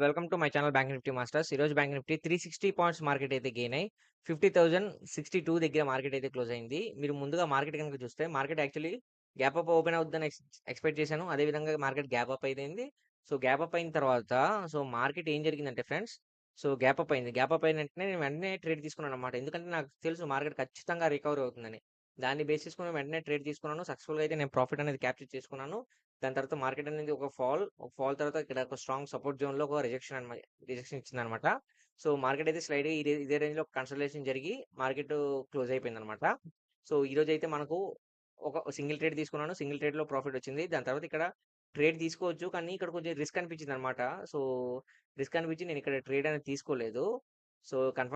Welcome to my channel bank Nifty masters. ఈరోజు bank Nifty 360 points market అయితే gain అయ్యి 50,062 దగ్గర మార్కెట్ అయితే క్లోజ్ అయింది. మీరు ముందుగా మార్కెట్ కనుక చూస్తే market actually gap up open అవుతుందని ఎక్స్పెక్ట్ చేశాను. అదే విధంగా మార్కెట్ గ్యాప్ అప్ అయింది. సో గ్యాప్ అప్ అయిన తర్వాత మార్కెట్ ఏం జరిగిందంటే ఫ్రెండ్స్, గ్యాప్ అప్ అయింది. గ్యాప్ అప్ అయిన వెంటనే నేను వెంటనే ట్రేడ్ తీసుకున్నాను అనమాట. ఎందుకంటే నాకు తెలుసు మార్కెట్ ఖచ్చితంగా రికవర్ అవుతుందని. దాన్ని బేస్ చేసుకొని వెంటనే ట్రేడ్ తీసుకున్నాను. సక్సెస్ఫుల్గా అయితే నేను ప్రాఫిట్ అనేది క్యాప్చర్ చేసుకున్నాను. దాని తర్వాత మార్కెట్ అనేది ఒక ఫాల్ తర్వాత ఇక్కడ ఒక స్ట్రాంగ్ సపోర్ట్ జోన్ లో ఒక రిజెక్షన్ ఇచ్చిందనమాట. సో మార్కెట్ అయితే స్లైడ్ ఇదే రేంజ్ లో కన్సల్టేషన్ జరిగి మార్కెట్ క్లోజ్ అయిపోయింది అనమాట. సో ఈ రోజు అయితే మనకు ఒక సింగిల్ ట్రేడ్ తీసుకున్నాను. సింగిల్ ట్రేడ్ లో ప్రాఫిట్ వచ్చింది. దాని తర్వాత ఇక్కడ ట్రేడ్ తీసుకోవచ్చు, కానీ ఇక్కడ కొంచెం రిస్క్ అనిపించింది అనమాట. సో రిస్క్ అనిపించి నేను ఇక్కడ ట్రేడ్ అనేది తీసుకోలేదు. So confirm